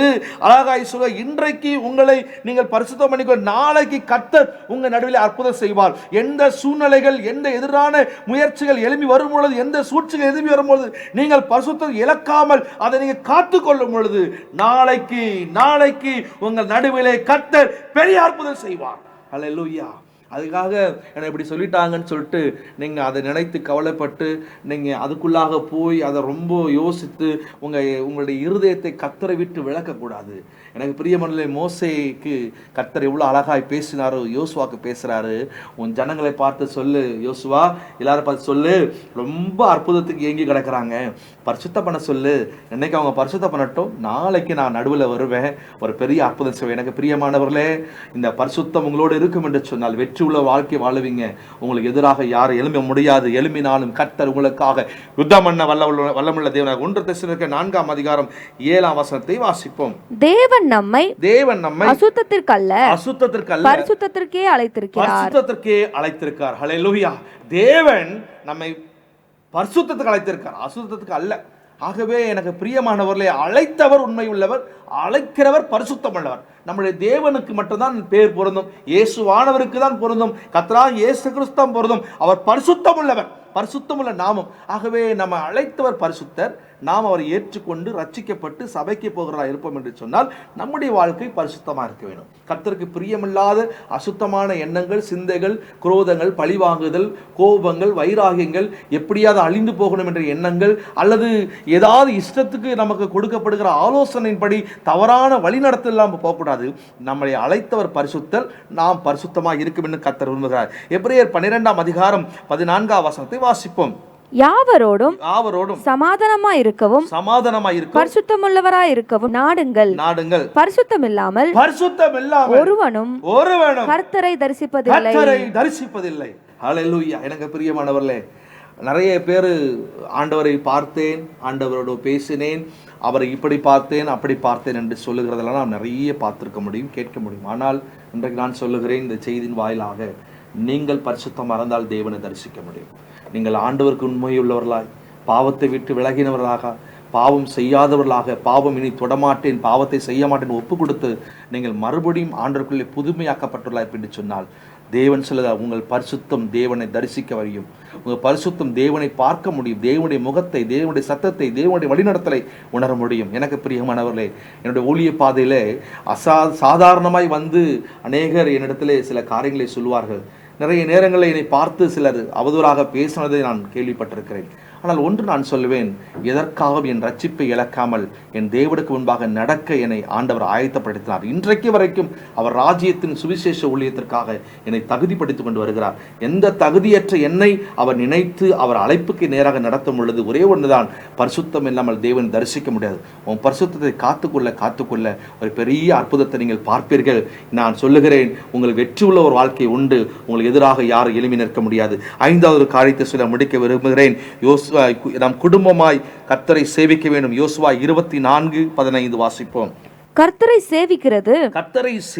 அழகாய் சொல்ல, இன்றைக்கு உங்களை நீங்கள் பரிசுத்தம் பண்ணிக்கொள்ள, நாளைக்கு கர்த்தர் உங்க நடுவில் அற்புதம் செய்வார். எந்த சூழ்நிலைகள், எந்த எதிரான முயற்சிகள் எழுப்பி வரும் பொழுது, எந்த சூழ்ச்சிகள் எழுப்பி வரும்பொழுது நீங்கள் பரிசுத்தம் இழக்காமல் அதை நீங்க காத்துக்கொள்ளும் பொழுது நாளைக்கு உங்கள் நடுவிலே கர்த்தர் பெரிய அற்புதம் செய்வார். அல்லேலூயா. அதுக்காக என்னை இப்படி சொல்லிட்டாங்கன்னு சொல்லிட்டு நீங்கள் அதை நினைத்து கவலைப்பட்டு நீங்கள் அதுக்குள்ளாக போய் அதை ரொம்ப யோசித்து உங்களுடைய இருதயத்தை கர்த்தரை விட்டு விளக்கக்கூடாது. எனக்கு பிரியமனே, மோசேக்கு கர்த்தர் எவ்வளோ அழகாய் பேசினாரோ யோசுவாக்கு பேசுகிறாரு. உன் ஜனங்களை பார்த்து சொல்லு யோசுவா, எல்லாரும் பார்த்து சொல்லு, ரொம்ப அற்புதத்துக்கு ஏங்கி கிடக்கிறாங்க, பரிசுத்தம் பண்ண சொல்லு, என்னைக்கு அவங்க பரிசுத்தம் பண்ணட்டும், நாளைக்கு நான் நடுவில் வருவேன், ஒரு பெரிய அற்புதம் செய்வேன். எனக்கு பிரியமானவர்களே, இந்த பரிசுத்தம் உங்களோடு இருக்கும் என்று சொன்னால் வெற்றி உள்ள வாழ்க்கை வாழுவீங்க. உங்களுக்கு எதிராக யாரும் எழும்ப முடியாது. எழும்பினாலும் கர்த்தர் உங்களுக்காக யுத்தம் பண்ண வல்லமுள்ள தேவனாக. 1 தெசலோனிக்கேயர் 4ஆம் அதிகாரம் 7ஆம் வசனத்தை வாசிப்போம். தேவன் நம்மை அசுத்தத்திற்கல்ல பரிசுத்தத்திற்கே அழைத்திருக்கிறார். ஹல்லேலூயா. தேவன் நம்மை பரிசுத்தத்துக்கு அழைத்திருக்கிறார், அசுத்தத்துக்கு அல்ல. ஆகவே எனக்கு பிரியமானவர்களே, அழைத்தவர் உண்மை உள்ளவர், அழைக்கிறவர் பரிசுத்தம் உள்ளவர். நம்முடைய தேவனுக்கு மட்டும்தான் பேர் பொருந்தும், இயேசுவானவருக்கு தான் பொருந்தும், கர்த்தராகிய இயேசு கிறிஸ்து தான் பொருந்தும். அவர் பரிசுத்தம் உள்ளவர், பரிசுத்தமுள்ள நாமம். ஆகவே நம்ம அழைத்தவர் பரிசுத்தர், நாம் அவரை ஏற்றுக்கொண்டு ரட்சிக்கப்பட்டு சபைக்கு போகிறதா இருப்போம் என்று சொன்னால் நம்முடைய வாழ்க்கை பரிசுத்தமாக இருக்க வேண்டும். கர்த்தருக்கு பிரியமில்லாத அசுத்தமான எண்ணங்கள், சிந்தைகள், குரோதங்கள், பழிவாங்குதல், கோபங்கள், வைராகியங்கள், எப்படியாவது அழிந்து போகணும் என்ற எண்ணங்கள், அல்லது ஏதாவது இஷ்டத்துக்கு நமக்கு கொடுக்கப்படுகிற ஆலோசனையின்படி தவறான வழிநடத்தல் நாம் போகக்கூடாது. நம்மளை அழைத்தவர் பரிசுத்தர், நாம் பரிசுத்தமாக இருக்கும் என்று கர்த்தர் விரும்புகிறார். எபிரேயர் 12ஆம் அதிகாரம் 14ஆம் வசனத்தை வாசிப்போம். யாவரோடும் சமாதானமாய் இருக்கவும் பரிசுத்தமுள்ளவராய் இருக்கவும் நாடுங்கள். பரிசுத்தமில்லாமல் ஒருவனும் கர்த்தரை தரிசிப்பதில்லை. ஹல்லேலூயா. எனக்கு பிரியமானவர்களே, நிறைய பேர் ஆண்டவரை பார்த்தேன், ஆண்டவரோடு பேசினேன், அவரை இப்படி பார்த்தேன் அப்படி பார்த்தேன் என்று சொல்லுகிறதெல்லாம் நாம் நிறைய பார்த்துருக்க முடியும், கேட்க முடியும். ஆனால் இன்றைக்கு நான் சொல்லுகிறேன், இந்த செய்தியின் வாயிலாக நீங்கள் பரிசுத்தமாக இருந்தால் தேவனை தரிசிக்க முடியும். நீங்கள் ஆண்டவருக்கு உண்மையுள்ளவர்களாய், பாவத்தை விட்டு விலகினவர்களாக, பாவம் செய்யாதவர்களாக, பாவம் இனி தொடமாட்டேன், பாவத்தை செய்ய மாட்டேன் ஒப்பு கொடுத்து நீங்கள் மறுபடியும் ஆண்டவருக்குள்ளே புதுமையாக்கப்பட்டுள்ளார் என்று சொன்னால் தேவன் சொல்லுகிறார், உங்கள் பரிசுத்தம் தேவனை தரிசிக்க வரையும், உங்கள் பரிசுத்தம் தேவனை பார்க்க முடியும், தேவனுடைய முகத்தை, தேவனுடைய சத்தத்தை, தேவனுடைய வழிநடத்தலை உணர முடியும். எனக்கு பிரியமானவர்களே, என்னுடைய ஊழிய பாதையில் சாதாரணமாய் வந்து அநேகர் என்னிடத்திலே சில காரியங்களை சொல்லுவார்கள். நிறைய நேரங்களில் என்னை பார்த்து சிலர் அவதூறாக பேசினதை நான் கேள்விப்பட்டிருக்கிறேன். ஆனால் ஒன்று நான் சொல்லுவேன், எதற்காகவும் என் ரட்சிப்பை இழக்காமல் என் தேவனுக்கு முன்பாக நடக்க என்னை ஆண்டவர் ஆயத்தப்படுத்தினார். இன்றைக்கு வரைக்கும் அவர் ராஜ்யத்தின் சுவிசேஷ ஊழியத்திற்காக என்னை தகுதிப்படுத்திக் கொண்டு வருகிறார். எந்த தகுதியற்ற என்னை அவர் நினைத்து அவர் அழைப்புக்கு நேராக நடத்தும் பொழுது ஒரே ஒன்றுதான், பரிசுத்தம் இல்லாமல் தேவன் தரிசிக்க முடியாது. உன் பரிசுத்தத்தை காத்துக்கொள்ள ஒரு பெரிய அற்புதத்தை நீங்கள் பார்ப்பீர்கள். நான் சொல்லுகிறேன், உங்கள் வெற்றி உள்ள ஒரு வாழ்க்கை உண்டு. உங்களுக்கு எதிராக யாரும் எழுப்பி நிற்க முடியாது. 5வது காரியத்தை சொல்ல முடிக்க விரும்புகிறேன். நாம் குடும்பமாய் கர்த்தரை சேவிக்க வேண்டும். யோசுவா 24:15 வாசிப்போம். கர்த்தரை சேவிக்கிறது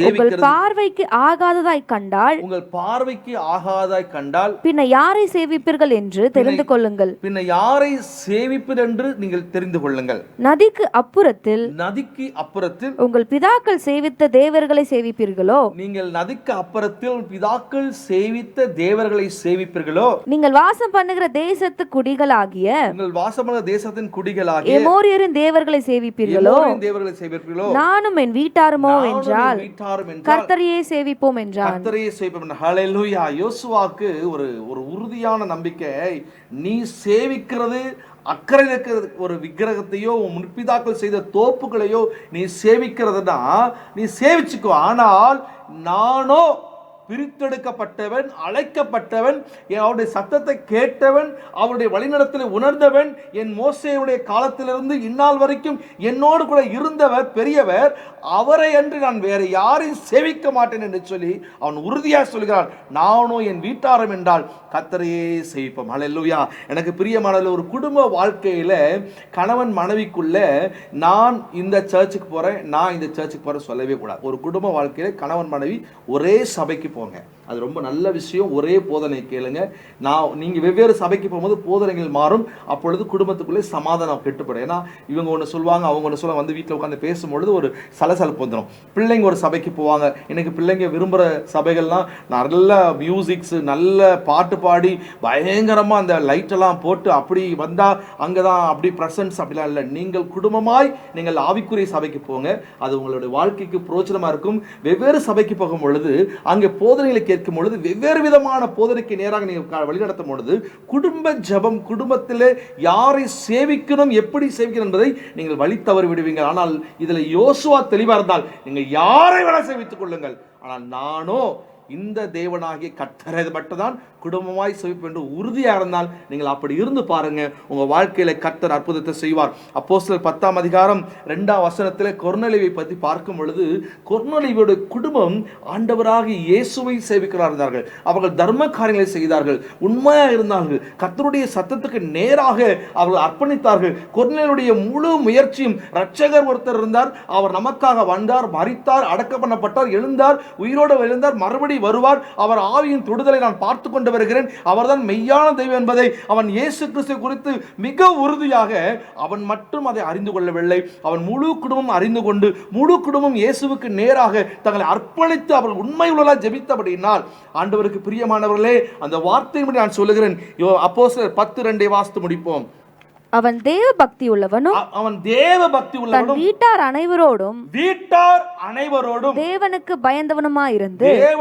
உங்கள் பார்வைக்கு ஆகாததாய் கண்டால், உங்கள் பார்வைக்கு ஆகாததாய் கண்டால் பின்ன யாரை சேவிப்பீர்கள் என்று தெரிந்து கொள்ளுங்கள். பின்ன யாரை சேவிப்பீர் என்று நீங்கள் தெரிந்து கொள்ளுங்கள். நதிக்கு அப்புறத்தில் உங்கள் பிதாக்கள் சேவித்த தேவர்களை சேவிப்பீர்களோ, நீங்கள் நதிக்கு அப்புறத்தில் பிதாக்கள் சேவித்த தேவர்களை சேவிப்பீர்களோ, நீங்கள் வாசம் பண்ணுகிற தேசத்து குடிகளாகிய தேசத்தின் குடிகளாகிய எமோரியரின் தேவர்களை சேவிப்பீர்களோ, நானும் என் வீட்டாருமோ என்றால் கர்த்தரையே சேவிப்போம் என்றான். ஹல்லேலூயா. யோசுவாக்கு ஒரு உறுதியான நம்பிக்கை. நீ சேவிக்கிறது அக்கறை இருக்கிற ஒரு விக்கிரகத்தையோ முற்பிதாக்கள் செய்த தோப்புகளையோ நீ சேவிக்கிறதுனா நீ சேவிச்சுக்கோ. ஆனால் நானோ பிரித்தெடுக்கப்பட்டவன், அழைக்கப்பட்டவன், அவருடைய சத்தத்தை கேட்டவன், அவருடைய வழிநடத்தலை உணர்ந்தவன், என் மோசேயுடைய காலத்திலிருந்து இந்நாள் வரைக்கும் என்னோடு கூட இருந்தவர், பெரியவர், அவரை அன்று நான் வேற யாரையும் சேவிக்க மாட்டேன் என்று சொல்லி அவன் உறுதியாக சொல்கிறான். நானும் என் வீட்டாரம் என்றால் கர்த்தரையே சேவிப்போம். ஹல்லேலூயா. எனக்கு பிரியமானது, ஒரு குடும்ப வாழ்க்கையில கணவன் மனைவிக்குள்ள நான் இந்த சர்ச்சுக்கு போறேன், நான் இந்த சர்ச்சுக்கு போறேன் சொல்லவே கூடாது. ஒரு குடும்ப வாழ்க்கையில கணவன் மனைவி ஒரே சபைக்கு போங்க, அது ரொம்ப நல்ல விஷயம். ஒரே போதனை கேளுங்க. நீங்க வெவ்வேறு சபைக்கு போகும்போது போதனைகள் மாறும். அப்பொழுது குடும்பத்துக்குள்ளே சமாதானம் கெட்டுப்படும். ஏன்னா இவங்க ஒன்று சொல்லுவாங்க, அவங்க ஒன்று சொல்லுவாங்க. வந்து வீட்டில் உட்காந்து பேசும்பொழுது ஒரு சலசலப்பு வந்துடும். பிள்ளைங்க ஒரு சபைக்கு போவாங்க. எனக்கு பிள்ளைங்க விரும்புகிற சபைகள்லாம் நல்ல மியூசிக்ஸ், நல்ல பாட்டு பாடி பயங்கரமாக அந்த லைட்டெல்லாம் போட்டு அப்படி வந்தால் அங்கே தான் அப்படி ப்ரெசன்ஸ் அப்படிலாம் இல்லை. நீங்கள் குடும்பமாய் நீங்கள் ஆவிக்குரிய சபைக்கு போங்க, அது உங்களுடைய வாழ்க்கைக்கு பிரோஜனமாக இருக்கும். வெவ்வேறு சபைக்கு போகும் பொழுது அங்கே போதனைகளை கேட்கும் பொழுது வெவ்வேறு விதமான போதனைக்கு நேராக நீங்கள் வழிநடத்தும் பொழுது குடும்ப ஜபம், குடும்பத்திலே யாரை சேவிக்கணும், எப்படி சேவிக்கணும் என்பதை நீங்கள் வழி தவறி விடுவீங்க. ஆனால் இதில் யோசுவா தெளிவாக இருந்தால் நீங்கள் யாரை வேணா சேவித்துக் கொள்ளுங்கள், ஆனால் நானோ இந்த தேவனாகிய கர்த்தரை மட்டும்தான் குடும்பமாய் சேவிப்பேன் என்று உறுதியாக இருந்தால் நீங்கள் அப்படி இருந்து பாருங்க, உங்க வாழ்க்கையில கர்த்தர் அற்புதத்தை செய்வார். அப்போஸ்தலர் 10:2 கொர்நேலியுவை பற்றி பார்க்கும் பொழுது, கொர்நேலியுடைய குடும்பம் ஆண்டவராகிய இயேசுவை சேவிக்கிறார்கள். அவர்கள் தர்ம காரியங்களை செய்தார்கள், உண்மையாக இருந்தார்கள், கர்த்தருடைய சத்தத்துக்கு நேராக அவர்கள் அர்ப்பணித்தார்கள். கொர்நேலியுடைய முழு முயற்சியும், இரட்சகர் ஒருத்தர் இருந்தார், அவர் நமக்காக வந்தார், மரித்தார், அடக்கம் பண்ணப்பட்டார், எழுந்தார், உயிரோடு எழுந்தார், மறுபடி வருவார், அவர் ஆவியின் தொடுதலை நான் பார்த்து கொண்டு வருகிறேன், அவர்தான் மெய்யான தெய்வம் என்பதை அவன் இயேசு கிறிஸ்து குறித்து மிக உறுதியாக அவன் மட்டும் அதை அறிந்து கொள்ளவில்லை, அவன் முழு குடும்பம் அறிந்து கொண்டு முழு குடும்பம் இயேசுவுக்கு நேராக தங்களை அர்ப்பணித்து அவர்கள் உண்மை உள்ளதாக ஜெபித்தபடியினால், ஆண்டவருக்கு பிரியமானவர்களே, அந்த வார்த்தையின்படி நான் சொல்லுகிறேன். அப்போஸ்தலர் 10:2 வாசித்து முடிப்போம். அவன் தேவ பக்தி உள்ளவனும் வீட்டார் அனைவரோடும் தேவனுக்கு பயந்தவனுமாயிருந்து வீட்டார்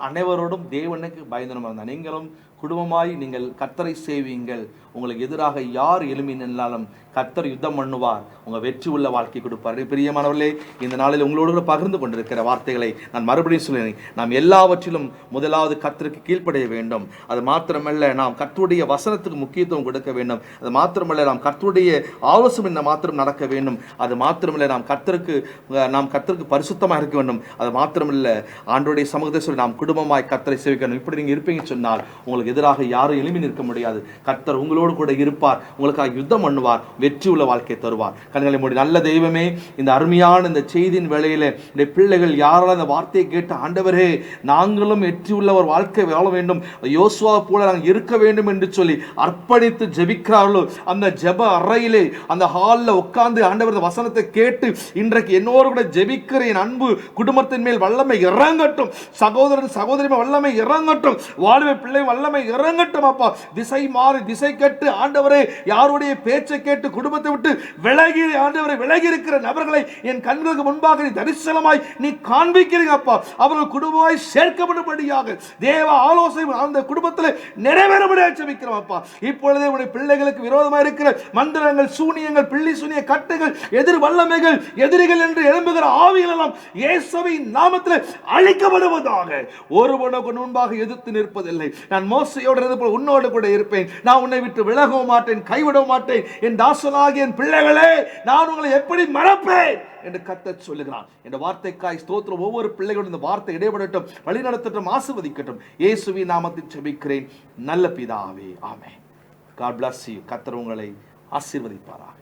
அனைவரோடும் தேவனுக்கு பயந்தவனுமாயிருந்தார். நீங்களும் குடும்பமாய் நீங்கள் கர்த்தரை சேவியுங்கள். உங்களுக்கு எதிராக யார் எழும்பி நின்றாலும் கர்த்தர் யுத்தம் பண்ணுவார், உங்க வெற்றி உள்ள வாழ்க்கை கொடுப்பார். பிரியமானவர்களே, இந்த நாளில் உங்களோடு கூட பகிர்ந்து கொண்டிருக்கிற வார்த்தைகளை நான் மறுபடியும் சொல்கிறேன். நாம் எல்லாவற்றிலும் முதலாவது கர்த்தருக்கு கீழ்ப்படைய வேண்டும். அது மாத்திரமல்ல, நாம் கர்த்தருடைய வசனத்துக்கு முக்கியத்துவம் கொடுக்க வேண்டும். அது மாத்திரமல்ல, நாம் கர்த்தருடைய ஆலோசனை மாத்திரம் நடக்க வேண்டும். அது மாத்திரமல்ல, நாம் கர்த்தருக்கு பரிசுத்தமாக இருக்க வேண்டும். அது மாத்திரமல்ல, ஆண்டவருடைய சமூகத்தை சொல்லி நாம் குடும்பமாய் கர்த்தரை சேவிக்கணும். இப்படி நீங்க இருப்பீங்க சொன்னால் உங்களுக்கு எதிராக யாரும் எழுப்பி நிற்க முடியாது. கர்த்தர் உங்களோடு கூட இருப்பார், உங்களுக்காக யுத்தம் பண்ணுவார், வெற்றி உள்ள வாழ்க்கை தருவார். கண்களை மூடி. நல்ல தெய்வமே, இந்த அருமையான இந்த செய்தியின் வேளையில இந்த பிள்ளைகள் யாரால் அந்த வார்த்தையை கேட்டு, ஆண்டவரே நாங்களும் வெற்றி உள்ள ஒரு வாழ்க்கை வாழ வேண்டும், யோசுவா போல நாங்கள் இருக்க வேண்டும் என்று சொல்லி அர்ப்பணித்து ஜெபிக்கிறார்களோ, அந்த ஜெப அறையிலே அந்த ஹாலில் உட்கார்ந்து ஆண்டவர் வசனத்தை கேட்டு இன்றைக்கு என்னோடு கூட ஜெபிக்கிற என் அன்பு குடும்பத்தின் மேல் வல்லமை இறங்கட்டும். சகோதரன் சகோதரி வல்லமை இறங்கட்டும். வாழ்வை பிள்ளை வல்லமை இறங்கட்டும். அப்பா, திசை மாறி திசை கேட்டு ஆண்டவரே யாருடைய பேச்சை கேட்டு குடும்பத்தை விட்டு விலகி ஆண்டவரை விலகி இருக்கிற நபர்களை என் கண்களுக்கு முன்பாக நீ தரிசனமாய் நீ காண்பிக்கிறீங்க. அப்பா, அவர்கள் குடும்பமாய் சேர்க்கப்படும்படியாக தேவ ஆலோசனை அந்த குடும்பத்தில் நிறைவேறபடியாக ஜெபிக்கிறோம். அப்பா, இப்பொழுதே உடைய பிள்ளைகளுக்கு விரோதமாக இருக்கிற மந்திரங்கள், சூனியங்கள், பிள்ளி சூனிய கட்டுகள், எதிர் வல்லமைகள், எதிரிகள் என்று எழும்புகிற ஆவிகள் எல்லாம் இயேசுவின் நாமத்தில் அழிக்கப்படுவதாக. ஒருவனுக்கு முன்பாக எதிர்த்து நிற்பதில்லை. நான் மோசையோடு இருந்தது போல உன்னோடு கூட இருப்பேன். நான் உன்னை விட்டு விலகவும் மாட்டேன், கைவிடவும் மாட்டேன். என் தாசனாகிய என் பிள்ளைகளே, நான் உங்களை எப்படி மறப்பேன் என்று கர்த்தர் சொல்லுகிறான். இந்த வார்த்தைக்காய் ஸ்தோத்திரம். ஒவ்வொரு பிள்ளைகளும் இந்த வார்த்தை இடைபடட்டும், வழி நடத்தட்டும், ஆசீர்வதிக்கட்டும். இயேசுவின் நாமத்தில் ஜெபிக்கிறேன் நல்ல பிதாவே, ஆமென். God bless you. கர்த்தர் உங்களை ஆசீர்வதிப்பாராக.